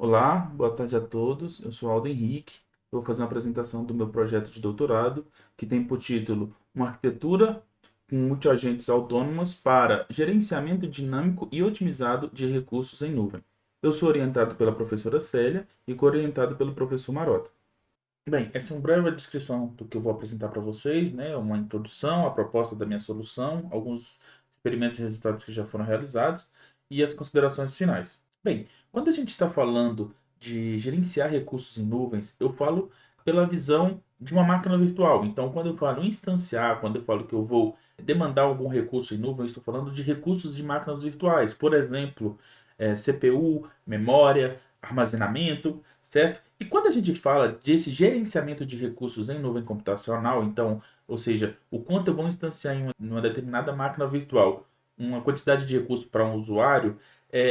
Olá, boa tarde a todos. Eu sou Aldo Henrique. Eu vou fazer uma apresentação do meu projeto de doutorado, que tem por título Uma arquitetura com multiagentes autônomos para gerenciamento dinâmico e otimizado de recursos em nuvem. Eu sou orientado pela professora Célia e co-orientado pelo professor Marota. Bem, essa é uma breve descrição do que eu vou apresentar para vocês, né? Uma introdução, a proposta da minha solução, alguns experimentos e resultados que já foram realizados e as considerações finais. Bem, quando a gente está falando de gerenciar recursos em nuvens, eu falo pela visão de uma máquina virtual. Então, quando eu falo instanciar, quando eu falo que eu vou demandar algum recurso em nuvem, eu estou falando de recursos de máquinas virtuais. Por exemplo, CPU, memória, armazenamento, certo? E quando a gente fala desse gerenciamento de recursos em nuvem computacional, então, ou seja, o quanto eu vou instanciar em uma determinada máquina virtual, uma quantidade de recursos para um usuário,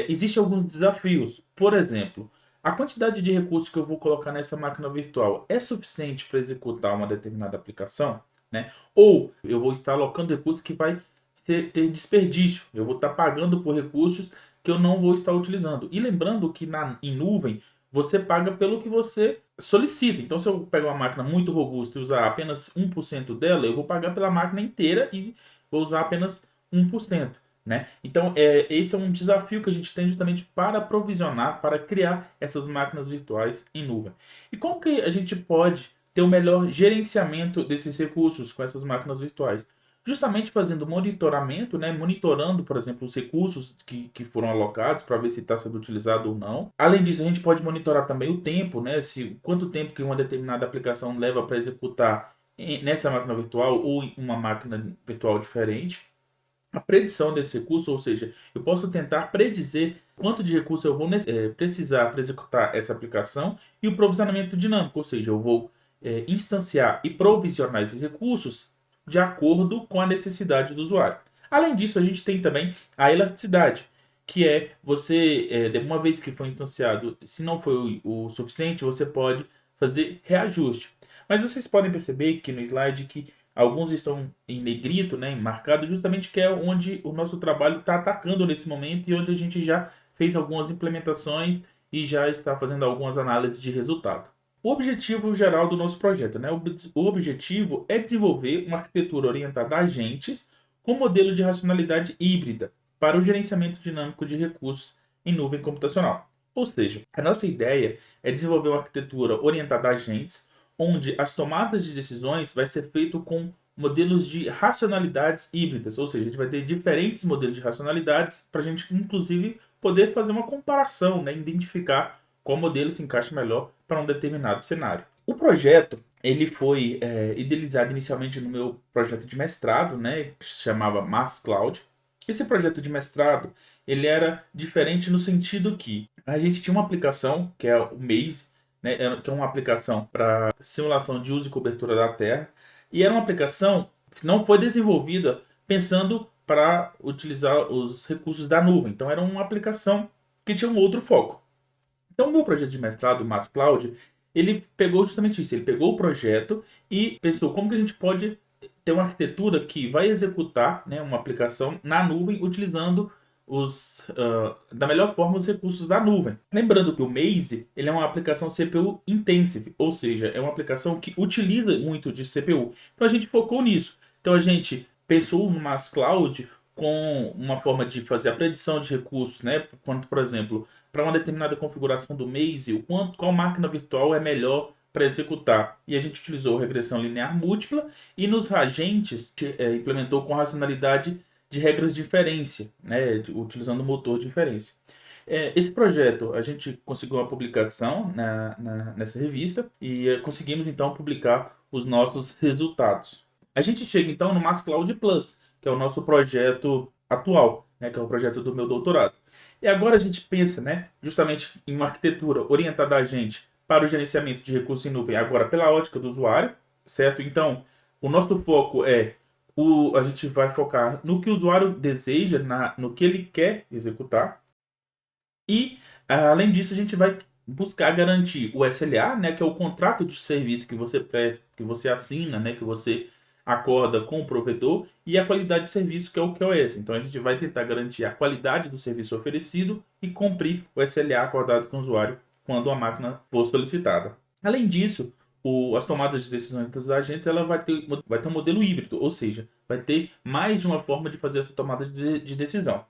existem alguns desafios. Por exemplo, a quantidade de recursos que eu vou colocar nessa máquina virtual é suficiente para executar uma determinada aplicação, né? Ou eu vou estar alocando recursos que vai ter desperdício. Eu vou estar pagando por recursos que eu não vou estar utilizando. E lembrando que em nuvem você paga pelo que você solicita. Então, se eu pegar uma máquina muito robusta e usar apenas 1% dela, eu vou pagar pela máquina inteira e vou usar apenas 1%. Né? Então, esse é um desafio que a gente tem justamente para provisionar, para criar essas máquinas virtuais em nuvem. E como que a gente pode ter o melhor gerenciamento desses recursos com essas máquinas virtuais? Justamente fazendo monitoramento, né? Monitorando, por exemplo, os recursos que foram alocados para ver se está sendo utilizado ou não. Além disso, a gente pode monitorar também o tempo, né? Se, quanto tempo que uma determinada aplicação leva para executar nessa máquina virtual ou em uma máquina virtual diferente. A predição desse recurso, ou seja, eu posso tentar predizer quanto de recurso eu vou precisar para executar essa aplicação e o provisionamento dinâmico, ou seja, eu vou instanciar e provisionar esses recursos de acordo com a necessidade do usuário. Além disso, a gente tem também a elasticidade, que é você, uma vez que foi instanciado, se não foi o suficiente, você pode fazer reajuste. Mas vocês podem perceber que no slide que alguns estão em negrito, né, marcado, justamente que é onde o nosso trabalho está atacando nesse momento e onde a gente já fez algumas implementações e já está fazendo algumas análises de resultado. O objetivo geral do nosso projeto, né? O objetivo é desenvolver uma arquitetura orientada a agentes com modelo de racionalidade híbrida para o gerenciamento dinâmico de recursos em nuvem computacional. Ou seja, a nossa ideia é desenvolver uma arquitetura orientada a agentes, onde as tomadas de decisões vai ser feito com modelos de racionalidades híbridas, ou seja, a gente vai ter diferentes modelos de racionalidades para a gente, inclusive, poder fazer uma comparação, né? Identificar qual modelo se encaixa melhor para um determinado cenário. O projeto ele foi idealizado inicialmente no meu projeto de mestrado, né, que se chamava Mass Cloud. Esse projeto de mestrado ele era diferente no sentido que a gente tinha uma aplicação que é o Maze, né, que é uma aplicação para simulação de uso e cobertura da Terra, e era uma aplicação que não foi desenvolvida pensando para utilizar os recursos da nuvem. Então era uma aplicação que tinha um outro foco. Então, o meu projeto de mestrado, o Mass Cloud, ele pegou justamente isso. Ele pegou o projeto e pensou como que a gente pode ter uma arquitetura que vai executar, né, uma aplicação na nuvem utilizando da melhor forma os recursos da nuvem. Lembrando que o Maze ele é uma aplicação CPU intensive, ou seja, é uma aplicação que utiliza muito de CPU. Então a gente focou nisso. Então a gente pensou no Mass Cloud com uma forma de fazer a predição de recursos, né? Quando, por exemplo, para uma determinada configuração do Maze, qual máquina virtual é melhor para executar. E a gente utilizou regressão linear múltipla e nos agentes implementou com racionalidade de regras de inferência, né, utilizando o motor de inferência. Esse projeto, a gente conseguiu uma publicação nessa revista e conseguimos então publicar os nossos resultados. A gente chega então no Mass Cloud Plus, que é o nosso projeto atual, né, que é o projeto do meu doutorado. E agora a gente pensa, né, justamente em uma arquitetura orientada a gente para o gerenciamento de recursos em nuvem, agora pela ótica do usuário, certo? Então, o nosso foco a gente vai focar no que o usuário deseja, no que ele quer executar. E, além disso, a gente vai buscar garantir o SLA, né, que é o contrato de serviço que você presta, que você assina, né, que você acorda com o provedor, e a qualidade de serviço, que é o QoS. Então, a gente vai tentar garantir a qualidade do serviço oferecido e cumprir o SLA acordado com o usuário quando a máquina for solicitada. Além disso, as tomadas de decisões dos agentes ela vai ter um modelo híbrido, ou seja, vai ter mais de uma forma de fazer essa tomada de decisão.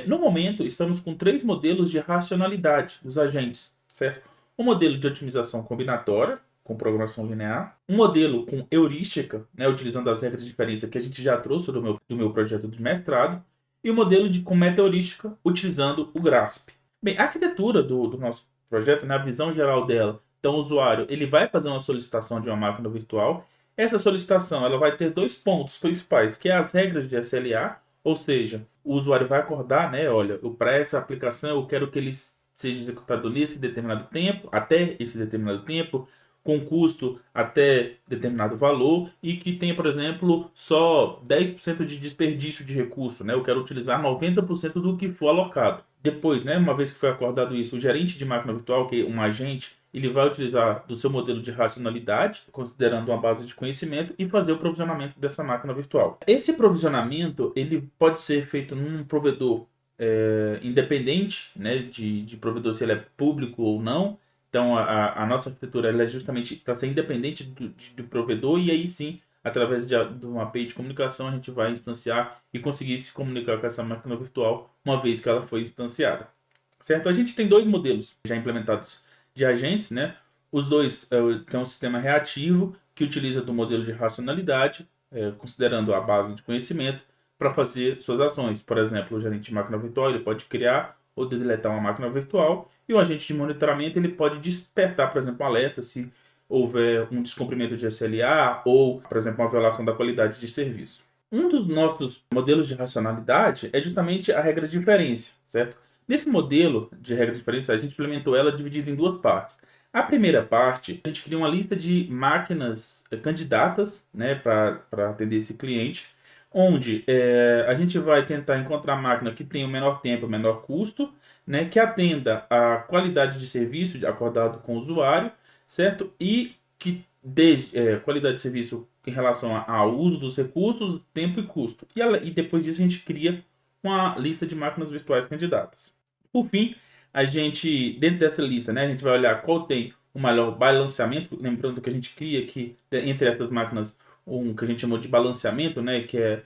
No momento, estamos com 3 modelos de racionalidade dos agentes, certo? Um modelo de otimização combinatória, com programação linear, um modelo com heurística, né, utilizando as regras de diferença que a gente já trouxe do meu projeto de mestrado, e o modelo com meta-heurística, utilizando o GRASP. Bem, a arquitetura do nosso projeto, na visão geral dela, então o usuário ele vai fazer uma solicitação de uma máquina virtual. Essa solicitação ela vai ter 2 pontos principais, que é as regras de SLA, ou seja, o usuário vai acordar, né? Olha, para essa aplicação eu quero que ele seja executado nesse determinado tempo, até esse determinado tempo, com custo até determinado valor e que tenha, por exemplo, só 10% de desperdício de recurso, né? Eu quero utilizar 90% do que for alocado. Depois, né, uma vez que foi acordado isso, o gerente de máquina virtual, que é um agente, ele vai utilizar do seu modelo de racionalidade, considerando uma base de conhecimento, e fazer o provisionamento dessa máquina virtual. Esse provisionamento ele pode ser feito num provedor independente, né, de provedor se ele é público ou não. Então, a nossa arquitetura ela é justamente para ser independente do provedor, e aí sim, através de uma API de comunicação, a gente vai instanciar e conseguir se comunicar com essa máquina virtual uma vez que ela foi instanciada. Certo? A gente tem 2 modelos já implementados de agentes, né? Os dois têm um sistema reativo que utiliza do modelo de racionalidade, considerando a base de conhecimento, para fazer suas ações. Por exemplo, o gerente de máquina virtual ele pode criar ou deletar uma máquina virtual, e o agente de monitoramento ele pode despertar, por exemplo, um alerta se houver um descumprimento de SLA ou, por exemplo, uma violação da qualidade de serviço. Um dos nossos modelos de racionalidade é justamente a regra de inferência, certo? Nesse modelo de regra de inferência, a gente implementou ela dividida em 2 partes. A primeira parte, a gente cria uma lista de máquinas candidatas, né, para atender esse cliente, onde a gente vai tentar encontrar a máquina que tenha o menor tempo, o menor custo, né, que atenda a qualidade de serviço acordado com o usuário, certo? E que dê qualidade de serviço em relação ao uso dos recursos, tempo e custo. E depois disso a gente cria uma lista de máquinas virtuais candidatas. Por fim, a gente, dentro dessa lista, né, a gente vai olhar qual tem o maior balanceamento, lembrando que a gente cria aqui, entre essas máquinas, um que a gente chamou de balanceamento, né, que é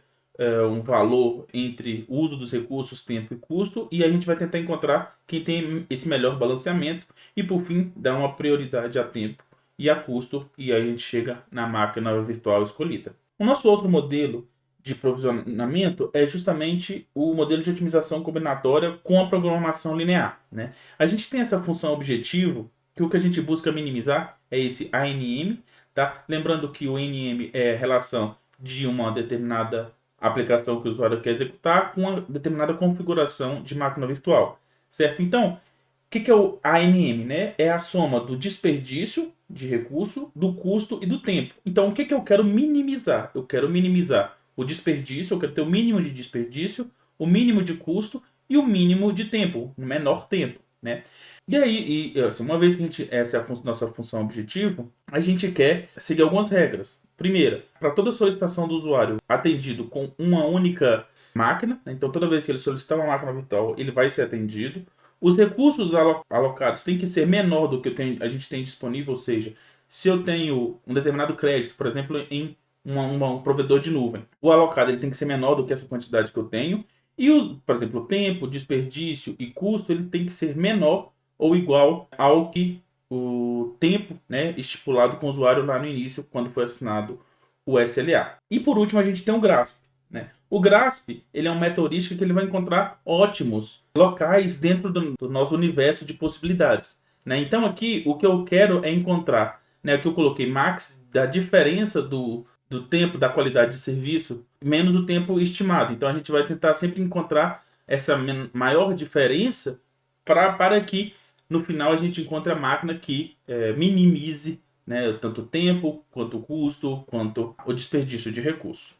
um valor entre o uso dos recursos, tempo e custo, e a gente vai tentar encontrar quem tem esse melhor balanceamento e, por fim, dar uma prioridade a tempo e a custo, e aí a gente chega na máquina virtual escolhida. O nosso outro modelo de provisionamento é justamente o modelo de otimização combinatória com a programação linear, né? A gente tem essa função objetivo que o que a gente busca minimizar é esse ANM, tá? Lembrando que o ANM é a relação de uma determinada aplicação que o usuário quer executar com uma determinada configuração de máquina virtual, certo? Então, o que é o ANM, né? É a soma do desperdício de recurso, do custo e do tempo. Então, o que eu quero minimizar? Eu quero minimizar o desperdício, eu quero ter o mínimo de desperdício, o mínimo de custo e o mínimo de tempo, o menor tempo, né? E aí, assim, uma vez que essa é a nossa função objetivo, a gente quer seguir algumas regras. Primeira, para toda solicitação do usuário atendido com uma única máquina, né? Então toda vez que ele solicitar uma máquina virtual, ele vai ser atendido. Os recursos alocados têm que ser menor do que a gente tem disponível, ou seja, se eu tenho um determinado crédito, por exemplo, em um provedor de nuvem, o alocado ele tem que ser menor do que essa quantidade que eu tenho, e, por exemplo, o tempo, desperdício e custo, ele tem que ser menor ou igual ao que o tempo, né, estipulado com o usuário lá no início, quando foi assinado o SLA. E por último, a gente tem o GRASP. Né? O GRASP ele é uma meta-heurística que ele vai encontrar ótimos locais dentro do nosso universo de possibilidades. Né? Então aqui o que eu quero é encontrar, né, o que eu coloquei max da diferença do tempo, da qualidade de serviço, menos o tempo estimado. Então a gente vai tentar sempre encontrar essa maior diferença para que no final a gente encontre a máquina que minimize, né, tanto o tempo, quanto o custo, quanto o desperdício de recursos.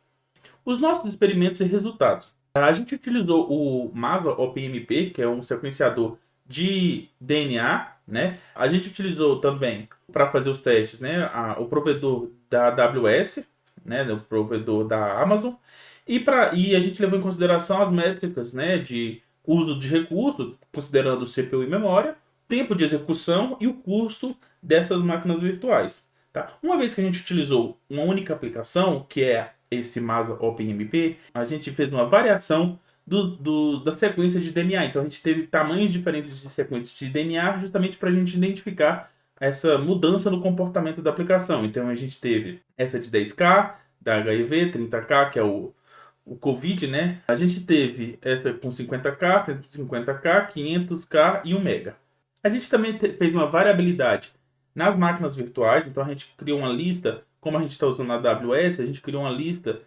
Os nossos experimentos e resultados. A gente utilizou o MASA OpenMP, que é um sequenciador de DNA, né? A gente utilizou também para fazer os testes, né, o provedor da AWS, né, o provedor da Amazon, e a gente levou em consideração as métricas, né, de uso de recursos, considerando CPU e memória, tempo de execução e o custo dessas máquinas virtuais. Tá? Uma vez que a gente utilizou uma única aplicação, que é esse Masa OpenMP, a gente fez uma variação da sequência de DNA. Então a gente teve tamanhos diferentes de sequências de DNA justamente para a gente identificar essa mudança no comportamento da aplicação. Então a gente teve essa de 10K, da HIV, 30K, que é o COVID, né? A gente teve essa com 50K, 150K, 500K e 1 mega. A gente também fez uma variabilidade nas máquinas virtuais, então a gente criou uma lista, como a gente está usando a AWS, a gente criou uma lista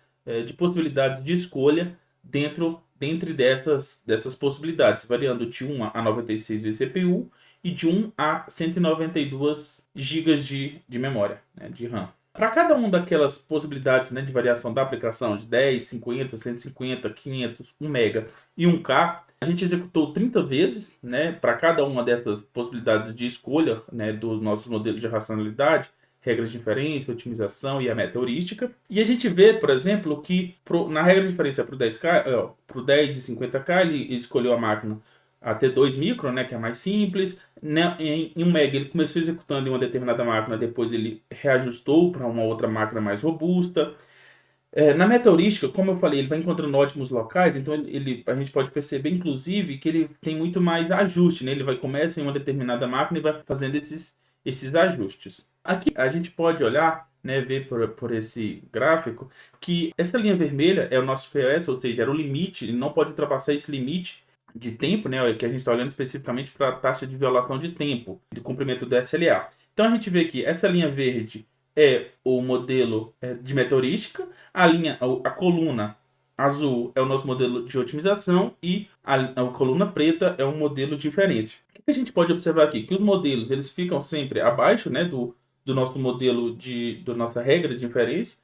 de possibilidades de escolha dentre dessas possibilidades, variando de 1 a 96 vCPU e de 1 a 192 GB de memória, né, de RAM. Para cada uma daquelas possibilidades, né, de variação da aplicação de 10, 50, 150, 500, 1 mega e 1K, a gente executou 30 vezes, né, para cada uma dessas possibilidades de escolha, né, dos nossos modelos de racionalidade, regras de inferência, otimização e a meta heurística. E a gente vê, por exemplo, que na regra de inferência para o 10K, para o 10 e 50K, ele escolheu a máquina a T2 micro, né, que é mais simples. Em 1 mega ele começou executando em uma determinada máquina, depois ele reajustou para uma outra máquina mais robusta. Na meta heurística, como eu falei, ele vai encontrando ótimos locais, então a gente pode perceber, inclusive, que ele tem muito mais ajuste, né? Ele começa em uma determinada máquina e vai fazendo esses ajustes. Aqui a gente pode olhar, né, ver por esse gráfico, que essa linha vermelha é o nosso FOS, ou seja, era o limite, ele não pode ultrapassar esse limite de tempo, né, que a gente está olhando especificamente para a taxa de violação de tempo, de cumprimento do SLA. Então a gente vê que essa linha verde é o modelo de meta heurística, a coluna azul é o nosso modelo de otimização e a coluna preta é um modelo de inferência. O que a gente pode observar aqui? Que os modelos eles ficam sempre abaixo, né, do nosso modelo da nossa regra de inferência.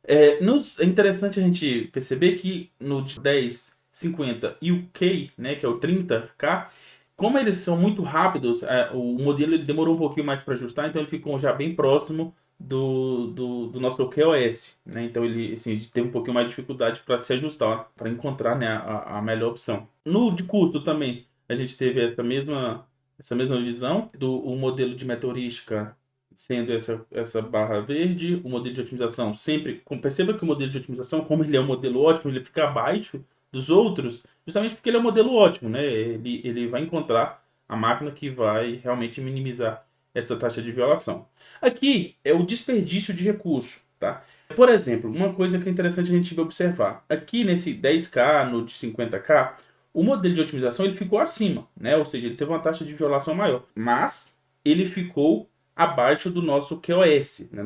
É interessante a gente perceber que no 10, 50 e o K, né, que é o 30K, como eles são muito rápidos, o modelo ele demorou um pouquinho mais para ajustar, então ele ficou já bem próximo do nosso QoS, né? Então ele assim, teve um pouquinho mais de dificuldade para se ajustar, para encontrar, né, a melhor opção. No de custo também, a gente teve essa mesma visão o modelo de meta heurística sendo essa barra verde, o modelo de otimização sempre, perceba que o modelo de otimização, como ele é um modelo ótimo, ele fica abaixo dos outros, justamente porque ele é um modelo ótimo, né? Ele vai encontrar a máquina que vai realmente minimizar essa taxa de violação. Aqui é o desperdício de recurso, tá? Por exemplo, uma coisa que é interessante a gente observar. Aqui nesse 10K, no de 50K, o modelo de otimização ele ficou acima, né? Ou seja, ele teve uma taxa de violação maior, mas ele ficou abaixo do nosso QoS, né?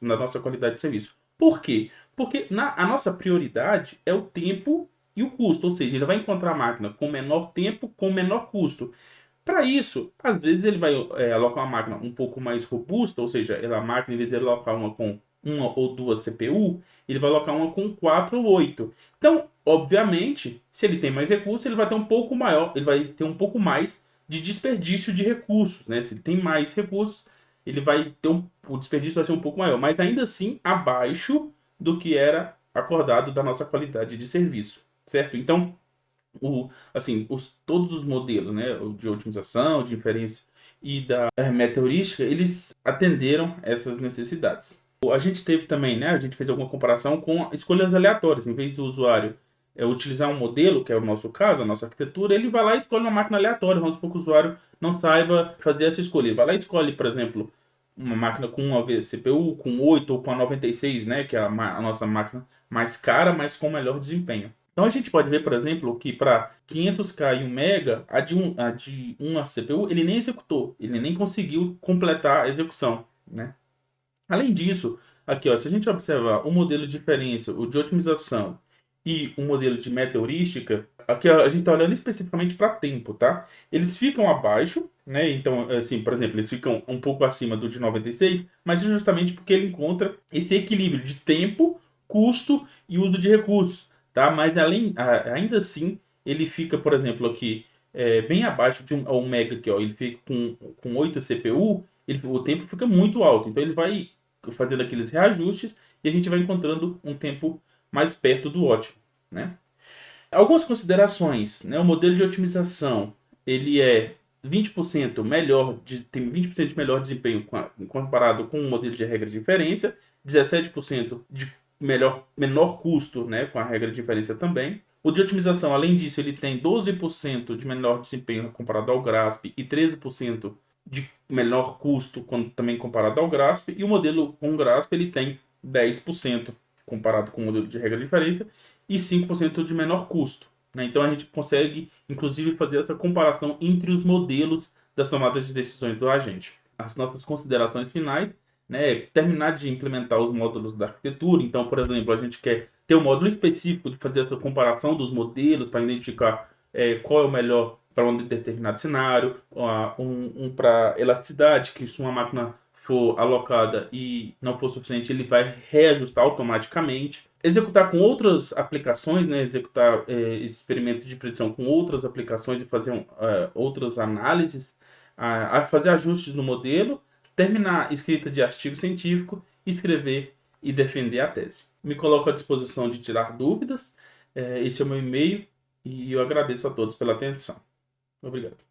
Na nossa qualidade de serviço. Por quê? Porque a nossa prioridade é o tempo e o custo, ou seja, ele vai encontrar a máquina com menor tempo, com menor custo. Para isso, às vezes ele vai alocar uma máquina um pouco mais robusta, ou seja, a máquina, em vez de ele alocar uma com uma ou duas CPU, ele vai alocar uma com 4 ou 8. Então, obviamente, se ele tem mais recursos, ele vai ter um pouco maior, ele vai ter um pouco mais de desperdício de recursos, né? Se ele tem mais recursos, ele vai ter o desperdício vai ser um pouco maior, mas ainda assim abaixo do que era acordado da nossa qualidade de serviço, certo? Então, todos os modelos, né, de otimização, de inferência e da meta heurística, eles atenderam essas necessidades. A gente teve também, né, a gente fez alguma comparação com escolhas aleatórias. Em vez do usuário utilizar um modelo, que é o nosso caso, a nossa arquitetura, ele vai lá e escolhe uma máquina aleatória. Vamos supor que o usuário não saiba fazer essa escolha. Ele vai lá e escolhe, por exemplo, uma máquina com uma CPU, com 8 ou com a 96, né, que é a nossa máquina mais cara, mas com melhor desempenho. Então a gente pode ver, por exemplo, que para 500K e 1 mega, a de uma CPU, ele nem executou, ele nem conseguiu completar a execução, né? Além disso, aqui, ó, se a gente observar o modelo de inferência, o de otimização e o modelo de meta heurística, aqui ó, a gente está olhando especificamente para tempo, tá? Eles ficam abaixo, né? Então, assim, por exemplo, eles ficam um pouco acima do de 96, mas é justamente porque ele encontra esse equilíbrio de tempo, custo e uso de recursos, tá? Mas ainda assim, ele fica, por exemplo, aqui bem abaixo de 1 mega aqui, ó, ele fica com 8 CPU, o tempo fica muito alto, então ele vai fazendo aqueles reajustes e a gente vai encontrando um tempo mais perto do ótimo, né? Algumas considerações, né? O modelo de otimização, ele é 20% melhor, tem 20% de melhor desempenho comparado com o modelo de regra de inferência, 17% de menor custo, né, com a regra de inferência também. O de otimização, além disso, ele tem 12% de menor desempenho comparado ao GRASP e 13% de menor custo também comparado ao GRASP. E o modelo com GRASP ele tem 10% comparado com o modelo de regra de inferência e 5% de menor custo. Né? Então a gente consegue, inclusive, fazer essa comparação entre os modelos das tomadas de decisões do agente. As nossas considerações finais, né, terminar de implementar os módulos da arquitetura. Então, por exemplo, a gente quer ter um módulo específico de fazer essa comparação dos modelos para identificar qual é o melhor para um determinado cenário, um para elasticidade, que se uma máquina for alocada e não for suficiente, ele vai reajustar automaticamente. Executar com outras aplicações, né? Executar experimentos de predição com outras aplicações e fazer outras análises, a fazer ajustes no modelo, terminar a escrita de artigo científico, escrever e defender a tese. Me coloco à disposição de tirar dúvidas. Esse é o meu e-mail e eu agradeço a todos pela atenção. Obrigado.